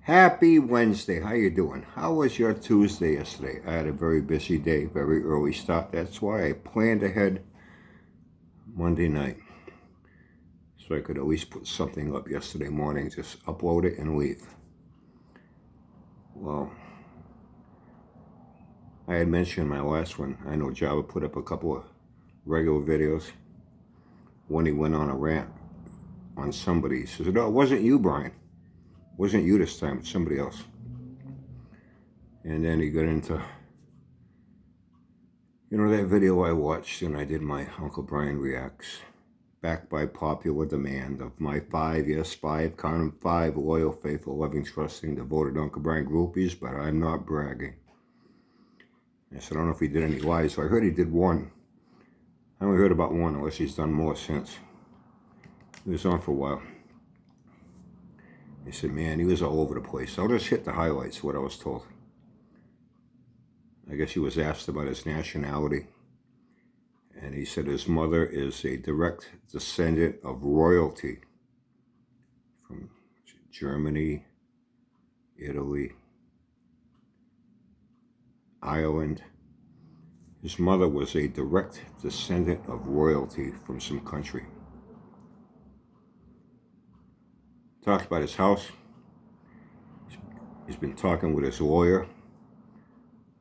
Happy Wednesday. How you doing? How was your Tuesday yesterday? I had a very busy day, very early start. That's why I planned ahead Monday night. So I could at least put something up yesterday morning, just upload it and leave. Well, I had mentioned my last one. I know Java put up a couple of regular videos when he went on a rant on somebody. He says, no, it wasn't you, Brian. It wasn't you this time, it's somebody else. And then he got into that video I watched and I did my Uncle Brian Reacts, backed by popular demand of my five loyal, faithful, loving, trusting, devoted Uncle Brian groupies, but I'm not bragging. I said, I don't know if he did any lives, so I heard he did one. I only heard about one, unless he's done more since. He was on for a while. He said, man, he was all over the place. I'll just hit the highlights, what I was told. I guess he was asked about his nationality. And he said his mother is a direct descendant of royalty from Germany, Italy, Ireland. His mother was a direct descendant of royalty from some country. Talked about his house. He's been talking with his lawyer.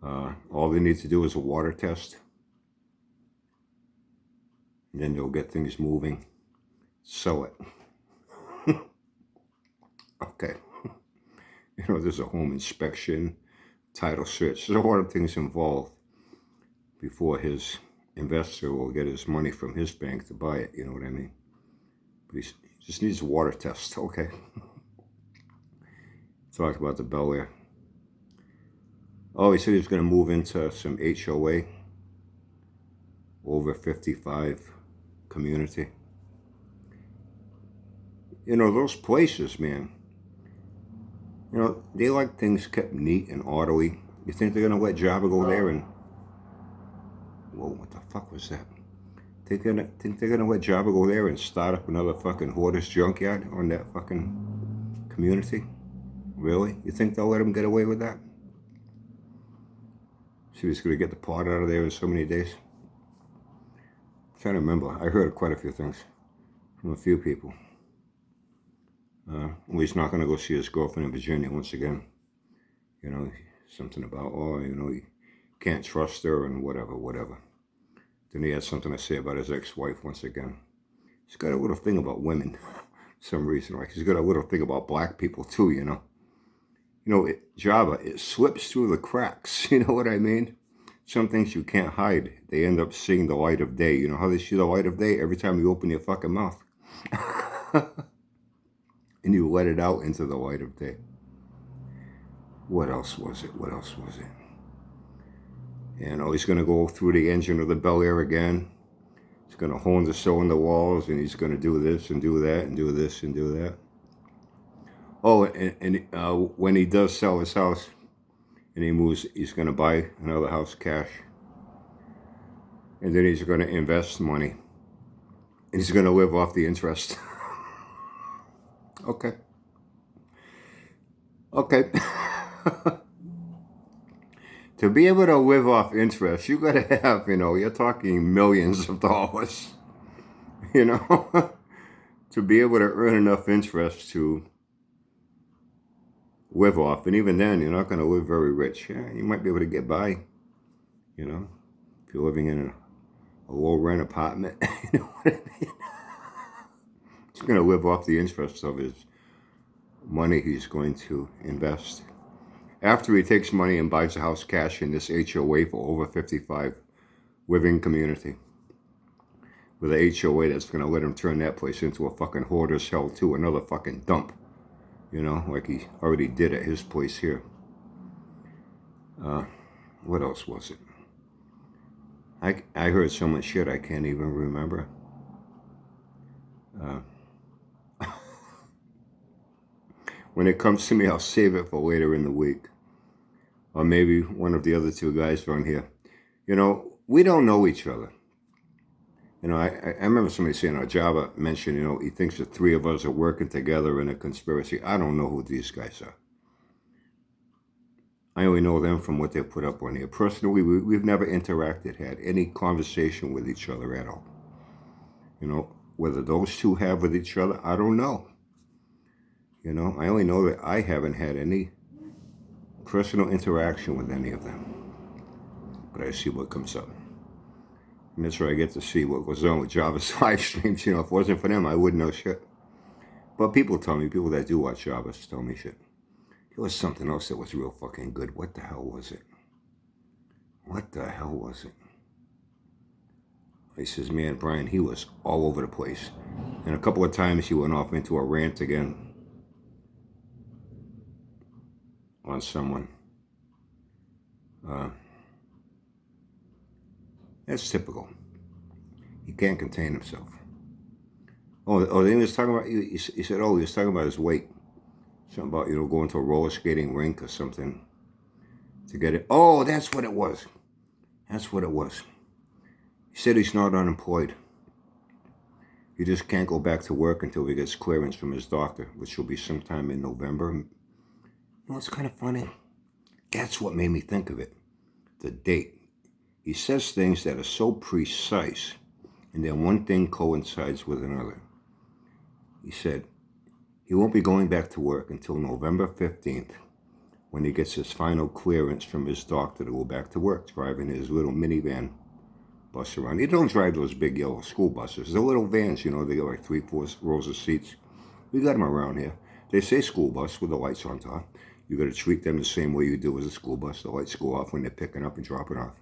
All they need to do is a water test. And then they'll get things moving. Sell it. Okay. There's a home inspection, title search. There's a lot of things involved before his investor will get his money from his bank to buy it. You know what I mean? But he just needs a water test. Okay. Talked about the Bel Air. Oh, he said he was going to move into some HOA, over 55 community. Those places, man, they like things kept neat and orderly. You think they're going to let Java go there and... Whoa, what the fuck was that? Think they're going to let Java go there and start up another fucking hoarder's junkyard on that fucking community? Really? You think they'll let him get away with that? See, he's going to get the pot out of there in so many days. I'm trying to remember. I heard quite a few things from a few people. He's not going to go see his girlfriend in Virginia once again. Something about, you can't trust her and whatever. Then he had something to say about his ex-wife once again. He's got a little thing about women for some reason. Like he's got a little thing about black people too, Java, it slips through the cracks. You know what I mean? Some things you can't hide. They end up seeing the light of day. You know how they see the light of day? Every time you open your fucking mouth. And you let it out into the light of day. What else was it? He's going to go through the engine of the Bel Air again. He's going to hone the cylinder walls, and he's going to do this and do that and do this and do that. Oh, and when he does sell his house and he moves, he's going to buy another house cash. And then he's going to invest money. And he's going to live off the interest. Okay. To be able to live off interest, you got to have, you're talking millions of dollars. To be able to earn enough interest to live off. And even then, you're not going to live very rich. Yeah, you might be able to get by, if you're living in a low rent apartment. You know what I mean? He's going to live off the interest of his money he's going to invest. After he takes money and buys a house cash in this HOA for over 55 living community. With a HOA that's going to let him turn that place into a fucking hoarder's hell too, another fucking dump. Like he already did at his place here. What else was it? I heard so much shit I can't even remember. When it comes to me, I'll save it for later in the week. Or maybe one of the other two guys on here. We don't know each other. I remember somebody saying, Java mentioned, he thinks the three of us are working together in a conspiracy. I don't know who these guys are. I only know them from what they put up on here. Personally, we've never interacted, had any conversation with each other at all. You know, whether those two have with each other, I don't know. You know, I only know that I haven't had any personal interaction with any of them. But I see what comes up. And that's where I get to see what goes on with Java's live streams. You know, if it wasn't for them, I wouldn't know shit. But people tell me, people that do watch Java's tell me shit. There was something else that was real fucking good. What the hell was it? What the hell was it? He says, man, Brian, he was all over the place. And a couple of times he went off into a rant again on someone. That's typical. He can't contain himself. Oh, then he was talking about, he said, oh, he was talking about his weight. Something about, you know, going to a roller skating rink or something to get it. Oh, that's what it was. That's what it was. He said he's not unemployed. He just can't go back to work until he gets clearance from his doctor, which will be sometime in November. You know, it's kind of funny. That's what made me think of it. The date. He says things that are so precise, and then one thing coincides with another. He said he won't be going back to work until November 15th, when he gets his final clearance from his doctor to go back to work, driving his little minivan bus around. He don't drive those big yellow school buses. They're little vans, you know, they got like 3-4 rows of seats. We got them around here. They say school bus with the lights on top. You got to treat them the same way you do as a school bus. The lights go off when they're picking up and dropping off.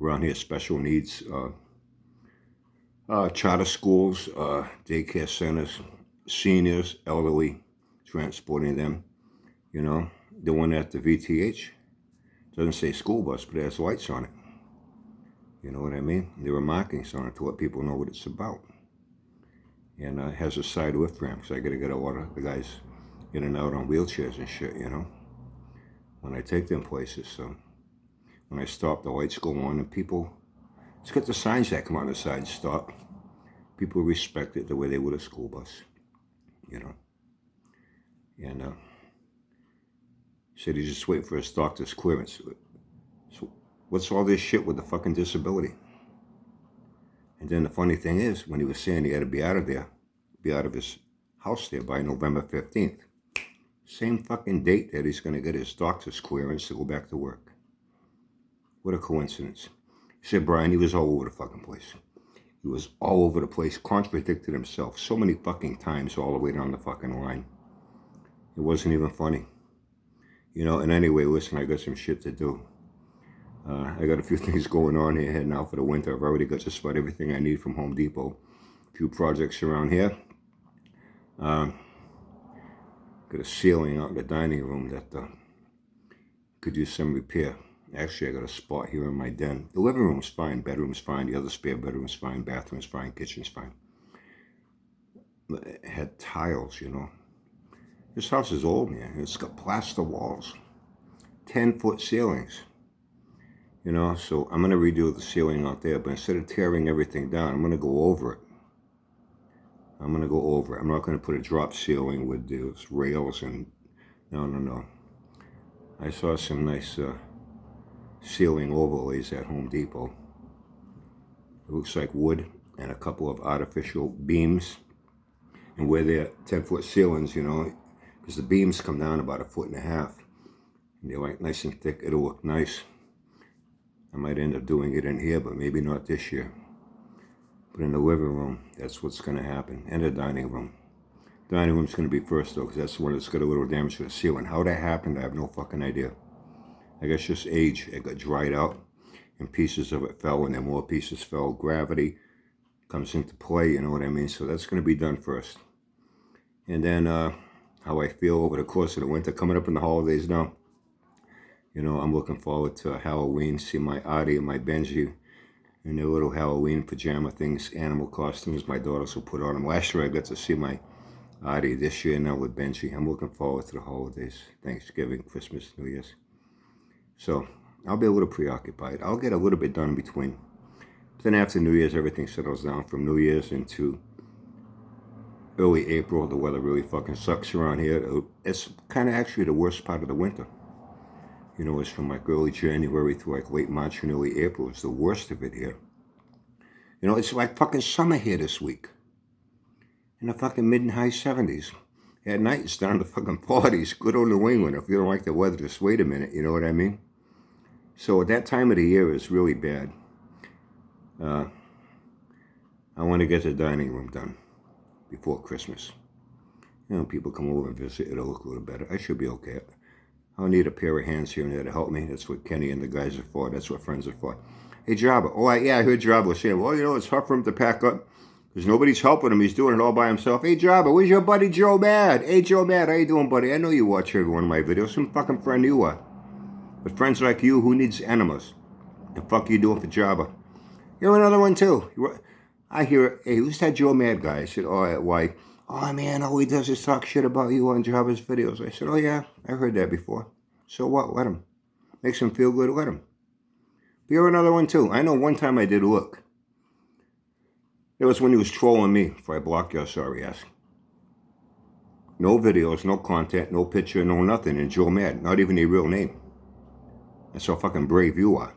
Around here, special needs, charter schools, daycare centers, seniors, elderly, transporting them. You know, the one at the VTH doesn't say school bus, but it has lights on it. You know what I mean? There are markings on it to let people know what it's about. And it has a side lift ramp, because I got to get a lot of the guys in and out on wheelchairs and shit, you know, when I take them places. So when I stop, the lights go on, and people, it's got the signs that come on the side, stop. People respect it the way they would a school bus, you know. And he said he's just waiting for his doctor's clearance. So what's all this shit with the fucking disability? And then the funny thing is, when he was saying he had to be out of there, be out of his house there by November 15th, same fucking date that he's going to get his doctor's clearance to go back to work. What a coincidence. He said, Brian, he was all over the fucking place. He was all over the place, contradicted himself so many fucking times all the way down the fucking line. It wasn't even funny. You know, and anyway, listen, I got some shit to do. I got a few things going on here heading out for the winter. I've already got just about everything I need from Home Depot. A few projects around here. Got a ceiling out in the dining room that could use some repair. Actually, I got a spot here in my den. The living room's fine, bedroom's fine, the other spare bedroom's fine, bathroom's fine, kitchen's fine. But it had tiles, you know. This house is old, man. It's got plaster walls, 10-foot ceilings. You know, so I'm going to redo the ceiling out there, but instead of tearing everything down, I'm going to go over it. I'm not going to put a drop ceiling with those rails and, no. I saw some nice ceiling overlays at Home Depot. It looks like wood and a couple of artificial beams. And where they're 10-foot ceilings, you know, because the beams come down about 1.5 feet. And they're like nice and thick. It'll look nice. I might end up doing it in here, but maybe not this year. But in the living room, that's what's going to happen. And the dining room. Dining room's going to be first, though, because that's the one that's got a little damage to the ceiling. How that happened, I have no fucking idea. I guess just age. It got dried out, and pieces of it fell, and then more pieces fell. Gravity comes into play, you know what I mean? So that's going to be done first. And then how I feel over the course of the winter, coming up in the holidays now. You know, I'm looking forward to Halloween, see my Artie and my Benji in their little Halloween pajama things, animal costumes. My daughters will put on them. Last year I got to see my Artie. This year now with Benji. I'm looking forward to the holidays, Thanksgiving, Christmas, New Year's. So I'll be a little preoccupied. I'll get a little bit done in between. But then after New Year's, everything settles down. From New Year's into early April, the weather really fucking sucks around here. It's kind of actually the worst part of the winter. You know, it's from like early January to like late March and early April. It's the worst of it here. You know, it's like fucking summer here this week. In the fucking mid and high 70s. At night, it's down to fucking 40s. Good old New England. If you don't like the weather, just wait a minute. You know what I mean? So at that time of the year, it's really bad. I want to get the dining room done before Christmas. You know, people come over and visit. It'll look a little better. I should be okay. I'll need a pair of hands here and there to help me. That's what Kenny and the guys are for. That's what friends are for. Hey, Jabba. Oh, I heard Jabba saying, well, you know, it's hard for him to pack up because nobody's helping him. He's doing it all by himself. Hey, Jabba, where's your buddy Joe Mad? Hey, Joe Mad, how you doing, buddy? I know you watch every one of my videos. Some fucking friend you are. But friends like you, who needs enemas? The fuck you doing for Jabba? You're another one, too. I hear, hey, who's that Joe Mad guy? I said, oh, why? Oh, man, all he does is talk shit about you on Jabba's videos. I said, oh, yeah, I heard that before. So what? Let him. Makes him feel good, let him. But you're another one, too. I know one time I did look. It was when he was trolling me before I blocked your sorry ass. No videos, no content, no picture, no nothing. And Joe Mad, not even a real name. That's how fucking brave you are.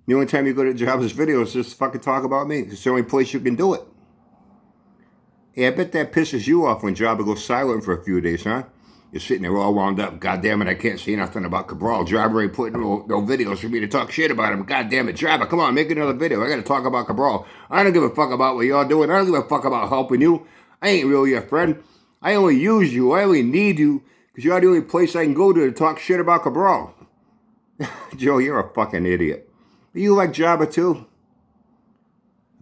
The only time you go to Jabba's videos is just to fucking talk about me. It's the only place you can do it. Hey, I bet that pisses you off when Jabba goes silent for a few days, huh? You're sitting there all wound up. God damn it, I can't say nothing about Cabral. Jabba ain't putting no videos for me to talk shit about him. God damn it, Jabba, come on, make another video. I gotta talk about Cabral. I don't give a fuck about what y'all doing. I don't give a fuck about helping you. I ain't really your friend. I only use you. I only need you because you're the only place I can go to talk shit about Cabral. Joe, you're a fucking idiot. Are you like Jabba too?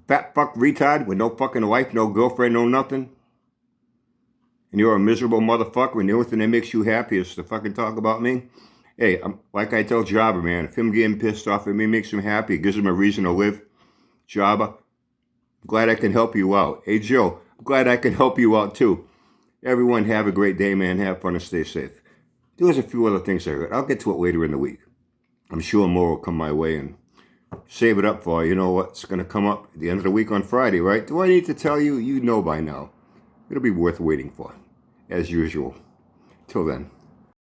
Fat fuck retard with no fucking wife, no girlfriend, no nothing? And you're a miserable motherfucker and the only thing that makes you happy is to fucking talk about me? Hey, like I tell Jabba, man, if him getting pissed off at me makes him happy, it gives him a reason to live. Jabba, I'm glad I can help you out. Hey, Joe, I'm glad I can help you out too. Everyone have a great day, man. Have fun and stay safe. There's a few other things I heard. I'll get to it later in the week. I'm sure more will come my way and save it up for you. You know what's going to come up at the end of the week on Friday, right? Do I need to tell you? You know by now. It'll be worth waiting for, as usual. Till then.